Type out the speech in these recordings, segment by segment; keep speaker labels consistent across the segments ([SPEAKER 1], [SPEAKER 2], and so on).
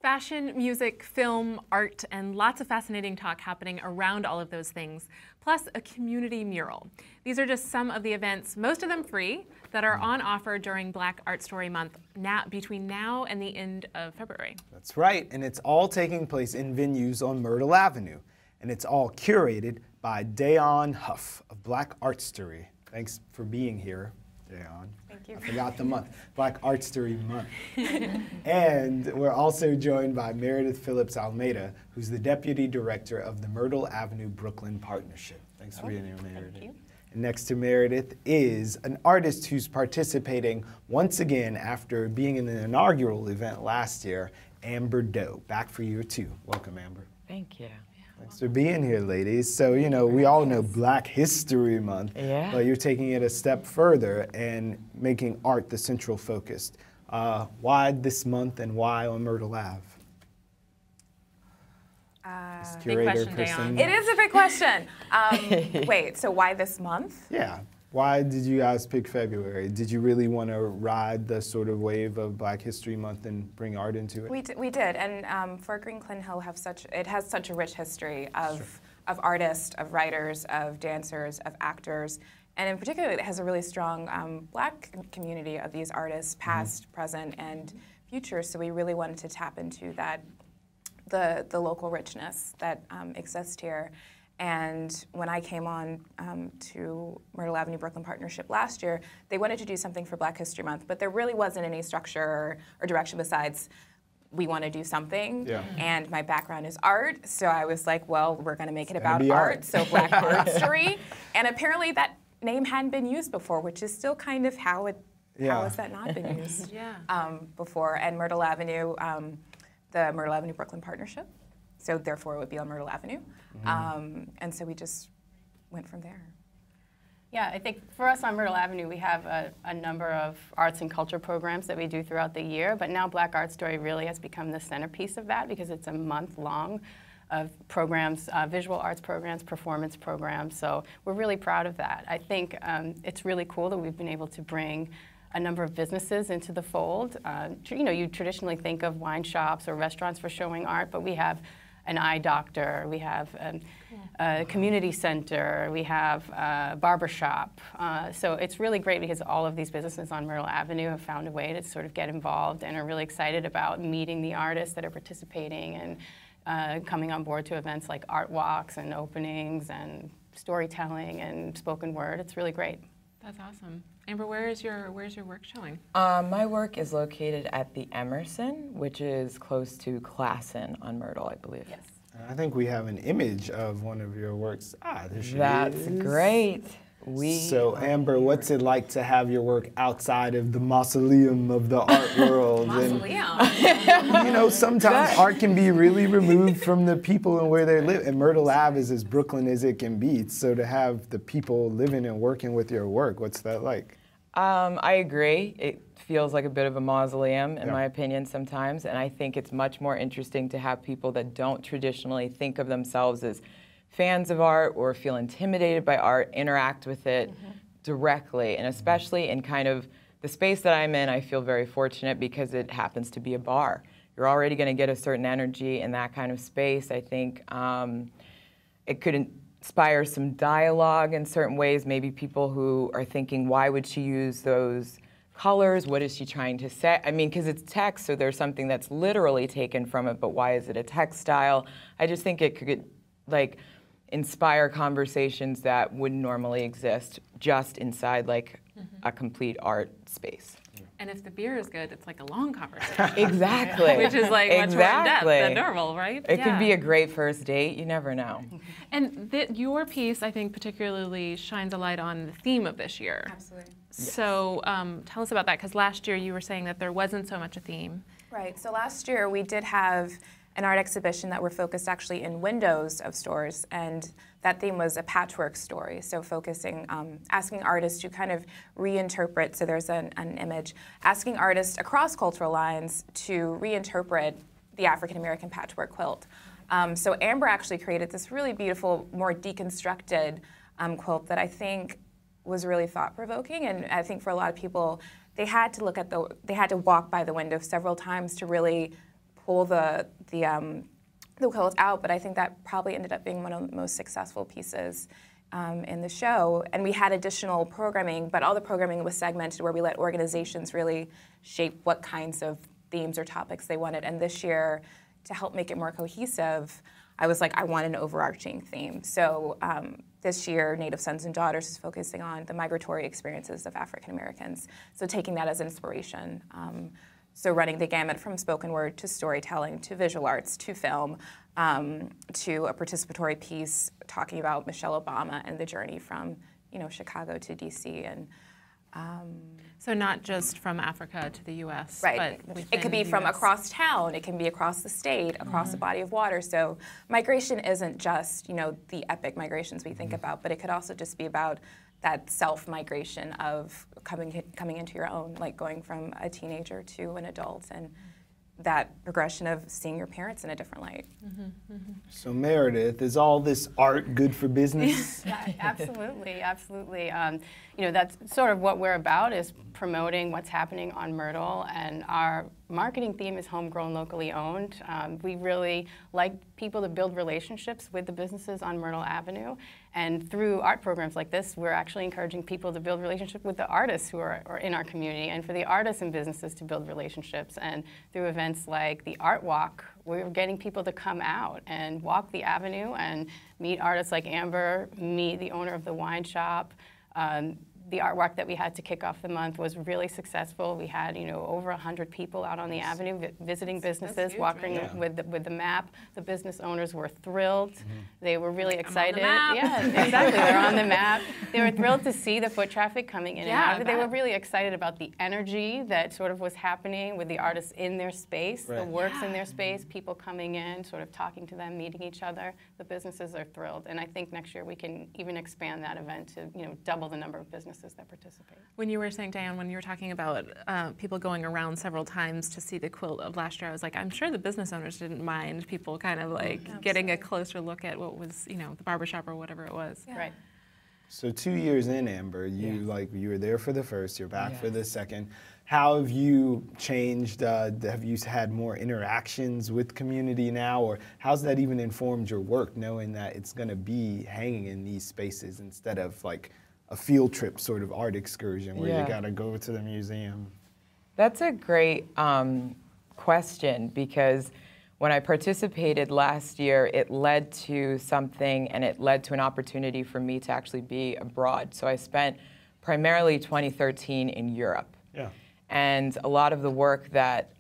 [SPEAKER 1] Fashion, music, film, art, and lots of fascinating talk happening around all of those things, plus a community mural. These are just some of the events, most of them free, that are on offer during Black Art Story Month between now and the end of February.
[SPEAKER 2] That's right, and it's all taking place in venues on Myrtle Avenue, and it's all curated by Dayon Huff of Black Art Story. Thanks for being here, Dayon.
[SPEAKER 1] Thank you.
[SPEAKER 2] I forgot the month, Black Art Story Month. And we're also joined by Meredith Phillips Almeida, who's the Deputy Director of the Myrtle Avenue Brooklyn Partnership. Thanks for being here, Meredith.
[SPEAKER 1] Thank you.
[SPEAKER 2] And next to Meredith is an artist who's participating once again after being in the inaugural event last year, Amber Doe. Back for year two. Welcome, Amber.
[SPEAKER 3] Thank you.
[SPEAKER 2] Thanks for being here, ladies. So, you know, we all know Black History Month, but you're taking it a step further and making art the central focus. Why this month and why on Myrtle Ave?
[SPEAKER 1] Big question, Dayon.
[SPEAKER 4] It is a big question. Wait, so why this month?
[SPEAKER 2] Yeah. Why did you guys pick February? Did you really want to ride the sort of wave of Black History Month and bring art into it?
[SPEAKER 4] We did, and Fort Greene Clinton Hill has such a rich history of artists, of writers, of dancers, of actors, and in particular, it has a really strong Black community of these artists, past, present, and future. So we really wanted to tap into that, the local richness that exists here. And when I came on to Myrtle Avenue Brooklyn Partnership last year, they wanted to do something for Black History Month, but there really wasn't any structure or direction besides we want to do something. Yeah. And my background is art, so I was like, well, we're going to make it about art, so Black Art Story. And apparently that name hadn't been used before, which is still kind of how has that not been used before? And Myrtle Avenue, the Myrtle Avenue Brooklyn Partnership. So therefore, it would be on Myrtle Avenue. And so we just went from there.
[SPEAKER 5] Yeah, I think for us on Myrtle Avenue, we have a number of arts and culture programs that we do throughout the year, but now Black Art Story really has become the centerpiece of that because it's a month long of programs, visual arts programs, performance programs, so we're really proud of that. I think it's really cool that we've been able to bring a number of businesses into the fold. You know, you traditionally think of wine shops or restaurants for showing art, but we have an eye doctor, we have a community center, we have a barber shop. So it's really great because all of these businesses on Myrtle Avenue have found a way to sort of get involved and are really excited about meeting the artists that are participating and coming on board to events like art walks and openings and storytelling and spoken word. It's really great.
[SPEAKER 1] That's awesome. Amber, where's your work showing?
[SPEAKER 3] My work is located at the Emerson, which is close to Classen on Myrtle, I believe.
[SPEAKER 5] Yes.
[SPEAKER 2] I think we have an image of one of your works. Ah, there she is.
[SPEAKER 3] That's great.
[SPEAKER 2] So Amber, what's it like to have your work outside of the mausoleum of the art world?
[SPEAKER 1] Mausoleum.
[SPEAKER 2] And, you know, sometimes art can be really removed from the people and where they live. And Myrtle Ave is as Brooklyn as it can be. So to have the people living and working with your work, what's that like?
[SPEAKER 3] I agree. It feels like a bit of a mausoleum, in my opinion, sometimes. And I think it's much more interesting to have people that don't traditionally think of themselves as fans of art or feel intimidated by art, interact with it directly. And especially in kind of the space that I'm in, I feel very fortunate because it happens to be a bar. You're already going to get a certain energy in that kind of space. I think it could inspire some dialogue in certain ways. Maybe people who are thinking, why would she use those colors? What is she trying to say? I mean, because it's text, so there's something that's literally taken from it, but why is it a textile? I just think it could, like, inspire conversations that wouldn't normally exist just inside like a complete art space.
[SPEAKER 1] And if the beer is good, it's like a long conversation.
[SPEAKER 3] Exactly.
[SPEAKER 1] Which is like much more in depth than normal, right?
[SPEAKER 3] It could be a great first date. You never know.
[SPEAKER 1] And your piece, I think, particularly shines a light on the theme of this year.
[SPEAKER 4] Absolutely.
[SPEAKER 1] So tell us about that, because last year you were saying that there wasn't so much a theme.
[SPEAKER 4] Right. So last year we did have an art exhibition that were focused actually in windows of stores, and that theme was a patchwork story, so focusing, asking artists to kind of reinterpret, so there's an image, asking artists across cultural lines to reinterpret the African American patchwork quilt. So Amber actually created this really beautiful, more deconstructed quilt that I think was really thought-provoking, and I think for a lot of people, they had to walk by the window several times to really pull the quilt out, but I think that probably ended up being one of the most successful pieces in the show. And we had additional programming, but all the programming was segmented where we let organizations really shape what kinds of themes or topics they wanted. And this year, to help make it more cohesive, I was like, I want an overarching theme. So this year, Native Sons and Daughters is focusing on the migratory experiences of African Americans. So taking that as inspiration. So running the gamut from spoken word to storytelling to visual arts to film to a participatory piece talking about Michelle Obama and the journey from Chicago to DC and.
[SPEAKER 1] So not just from Africa to the U.S.,
[SPEAKER 4] right?
[SPEAKER 1] But
[SPEAKER 4] it could be from across town. It can be across the state, across a body of water. So migration isn't just the epic migrations we think about, but it could also just be about that self-migration of coming into your own, like going from a teenager to an adult, and that progression of seeing your parents in a different light.
[SPEAKER 2] So Meredith, is all this art good for business?
[SPEAKER 5] Yeah, absolutely, absolutely. That's sort of what we're about, is promoting what's happening on Myrtle, and our marketing theme is homegrown, locally owned. We really like people to build relationships with the businesses on Myrtle Avenue, and through art programs like this, we're actually encouraging people to build relationships with the artists who are in our community, and for the artists and businesses to build relationships. And through events like the Art Walk, we're getting people to come out and walk the avenue and meet artists like Amber, meet the owner of the wine shop. The art walk that we had to kick off the month was really successful. We had, over 100 people out on the avenue visiting businesses, huge, walking with the map. The business owners were thrilled. They were really excited. Yeah, exactly. They're on the map. They were thrilled to see the foot traffic coming in and out of it. They were really excited about the energy that sort of was happening with the artists in their space, the works in their space, people coming in, sort of talking to them, meeting each other. The businesses are thrilled, and I think next year we can even expand that event to, double the number of businesses that participate.
[SPEAKER 1] When you were saying, Diane, when you were talking about people going around several times to see the quilt of last year, I was like, I'm sure the business owners didn't mind people kind of like getting a closer look at what was, the barbershop or whatever it was.
[SPEAKER 5] Yeah. Right.
[SPEAKER 2] So 2 years in, Amber, you were there for the first, you're back for the second. How have you changed? Have you had more interactions with community now, or how's that even informed your work, knowing that it's going to be hanging in these spaces instead of like a field trip sort of art excursion where you got to go to the museum?
[SPEAKER 3] That's a great question, because when I participated last year, it led to something, and it led to an opportunity for me to actually be abroad. So I spent primarily 2013 in Europe.
[SPEAKER 2] Yeah.
[SPEAKER 3] And a lot of the work that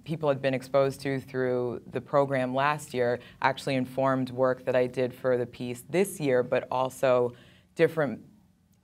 [SPEAKER 3] people had been exposed to through the program last year actually informed work that I did for the piece this year, but also different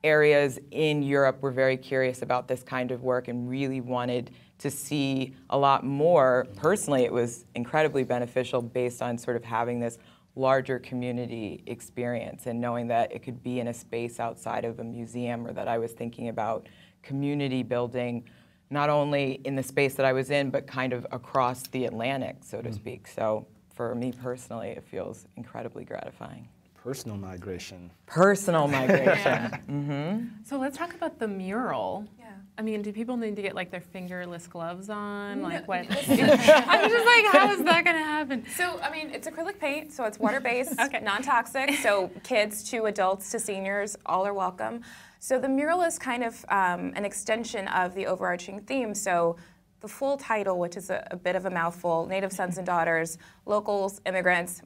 [SPEAKER 3] areas in Europe were very curious about this kind of work and really wanted to see a lot more. Personally, it was incredibly beneficial based on sort of having this larger community experience and knowing that it could be in a space outside of a museum, or that I was thinking about community building, not only in the space that I was in, but kind of across the Atlantic, so to speak. So for me personally, it feels incredibly gratifying.
[SPEAKER 2] Personal migration.
[SPEAKER 3] Personal migration.
[SPEAKER 1] So let's talk about the mural.
[SPEAKER 4] Yeah.
[SPEAKER 1] I mean, do people need to get like their fingerless gloves on? Like what? I'm just like, how is that going to happen?
[SPEAKER 4] So, I mean, it's acrylic paint, so it's water-based, non-toxic, so kids to adults to seniors, all are welcome. So the mural is kind of an extension of the overarching theme. So the full title, which is a bit of a mouthful, Native Sons and Daughters, Locals, Immigrants,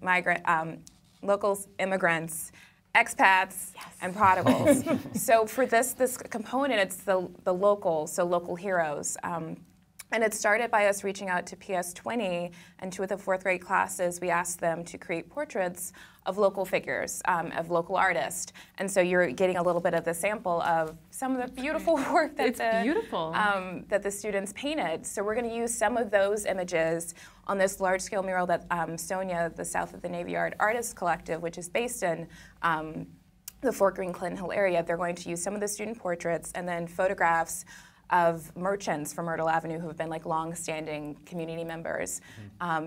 [SPEAKER 4] Locals, Immigrants, Expats, and Prodigals. So for this component, it's the locals, so local heroes. And it started by us reaching out to PS20, and two of the fourth grade classes, we asked them to create portraits of local figures, of local artists. And so you're getting a little bit of the sample of some of the beautiful work that that the students painted. So we're going to use some of those images on this large-scale mural that Sonia, the South of the Navy Yard Artists Collective, which is based in the Fort Greene Clinton Hill area. They're going to use some of the student portraits and then photographs of merchants from Myrtle Avenue who have been like long-standing community members.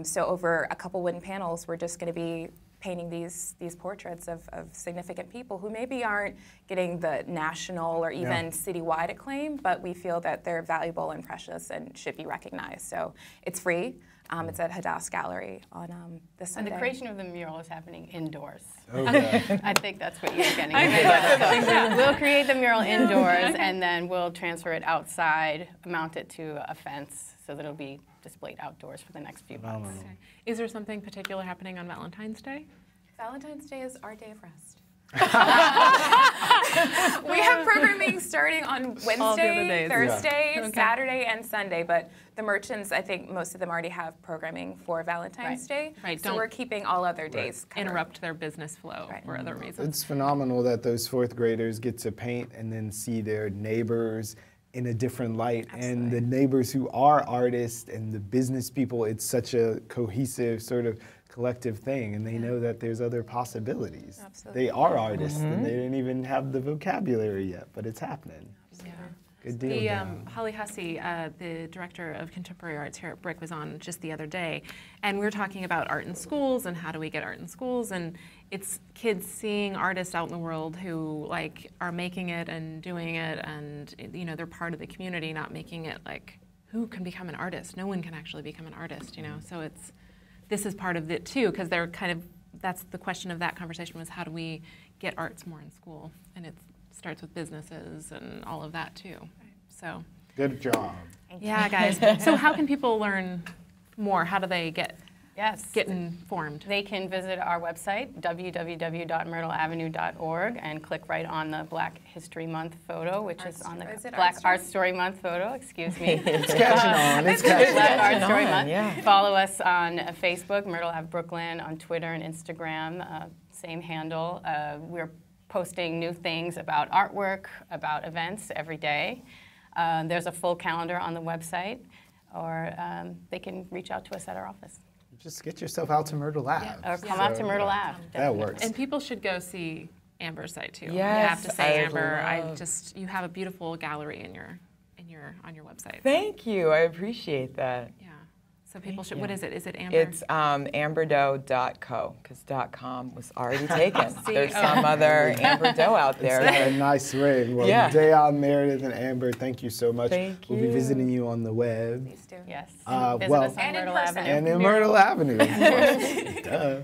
[SPEAKER 4] So over a couple wooden panels, we're just going to be painting these portraits of significant people who maybe aren't getting the national or even citywide acclaim, but we feel that they're valuable and precious and should be recognized. So it's free. It's at Hadass Gallery on this
[SPEAKER 5] And
[SPEAKER 4] Sunday.
[SPEAKER 5] the creation of the mural is happening indoors.
[SPEAKER 2] Okay.
[SPEAKER 5] I think that's what you're getting at. We'll create the mural indoors, and then we'll transfer it outside, mount it to a fence, so that it'll be displayed outdoors for the next few months.
[SPEAKER 1] Okay. Is there something particular happening on Valentine's Day?
[SPEAKER 4] Valentine's Day is our day of rest. We have programming starting on
[SPEAKER 1] All the other
[SPEAKER 4] Wednesday,
[SPEAKER 1] days.
[SPEAKER 4] Thursday,
[SPEAKER 1] Yeah. Okay.
[SPEAKER 4] Saturday, and Sunday, but the merchants, I think most of them already have programming for Valentine's Day.
[SPEAKER 1] Right,
[SPEAKER 4] So
[SPEAKER 1] don't
[SPEAKER 4] we're keeping all other days covered.
[SPEAKER 1] Interrupt their business flow
[SPEAKER 4] Right.
[SPEAKER 1] for other reasons.
[SPEAKER 2] It's phenomenal that those fourth graders get to paint and then see their neighbors in a different light. And the neighbors who are artists and the business people, it's such a cohesive sort of collective thing, and they know that there's other possibilities.
[SPEAKER 4] Absolutely.
[SPEAKER 2] They are artists, and they didn't even have the vocabulary yet, but it's happening.
[SPEAKER 1] Yeah.
[SPEAKER 2] Good deal.
[SPEAKER 1] The
[SPEAKER 2] Dan.
[SPEAKER 1] Holly Hussey, the director of contemporary arts here at Brick, was on just the other day, and we were talking about art in schools and how do we get art in schools, and it's kids seeing artists out in the world who like are making it and doing it, and you know they're part of the community, not making it like who can become an artist. No one can actually become an artist, you know. So this is part of it too, because they're kind of that's the question of that conversation was how do we get arts more in school, and it starts with businesses and all of that too. So
[SPEAKER 2] Good job.
[SPEAKER 1] yeah, guys. So how can people learn more? How do they get informed?
[SPEAKER 5] They can visit our website, www.myrtleavenue.org, and click right on the Black History Month photo, which is on the
[SPEAKER 4] Is it
[SPEAKER 5] Black
[SPEAKER 4] Art
[SPEAKER 5] Art Story Month photo, excuse me.
[SPEAKER 2] It's catching on. It's catching
[SPEAKER 5] Black
[SPEAKER 2] on.
[SPEAKER 5] Art Story
[SPEAKER 3] on,
[SPEAKER 5] Month.
[SPEAKER 3] yeah.
[SPEAKER 5] Follow us on Facebook, Myrtle Ave Brooklyn, on Twitter and Instagram, same handle. We're posting new things about artwork, about events every day. There's a full calendar on the website, or they can reach out to us at our office.
[SPEAKER 2] Just get yourself out to Myrtle Ave.
[SPEAKER 5] Or come out to Myrtle Ave.
[SPEAKER 2] That works.
[SPEAKER 1] And people should go see Amber's site too. I
[SPEAKER 3] Yes,
[SPEAKER 1] have to say,
[SPEAKER 3] I
[SPEAKER 1] Amber,
[SPEAKER 3] love-
[SPEAKER 1] you have a beautiful gallery on your website.
[SPEAKER 3] Thank you. I appreciate that.
[SPEAKER 1] Yeah. So people should.
[SPEAKER 3] you.
[SPEAKER 1] What is it? Is it Amber?
[SPEAKER 3] It's amberdoe.co, because .com was already taken.
[SPEAKER 1] See,
[SPEAKER 3] There's
[SPEAKER 1] oh.
[SPEAKER 3] some other Amber Doe out there.
[SPEAKER 2] It's got a nice ring. Well,
[SPEAKER 3] Yeah.
[SPEAKER 2] Deion, Meredith, and Amber, thank you so much.
[SPEAKER 3] Thank
[SPEAKER 2] We'll be
[SPEAKER 3] you.
[SPEAKER 2] visiting you on the web
[SPEAKER 4] Please do.
[SPEAKER 5] Yes.
[SPEAKER 2] well,
[SPEAKER 5] Visit us on
[SPEAKER 4] and in
[SPEAKER 5] Myrtle
[SPEAKER 4] person.
[SPEAKER 5] Avenue.
[SPEAKER 2] and in Myrtle Avenue. Duh.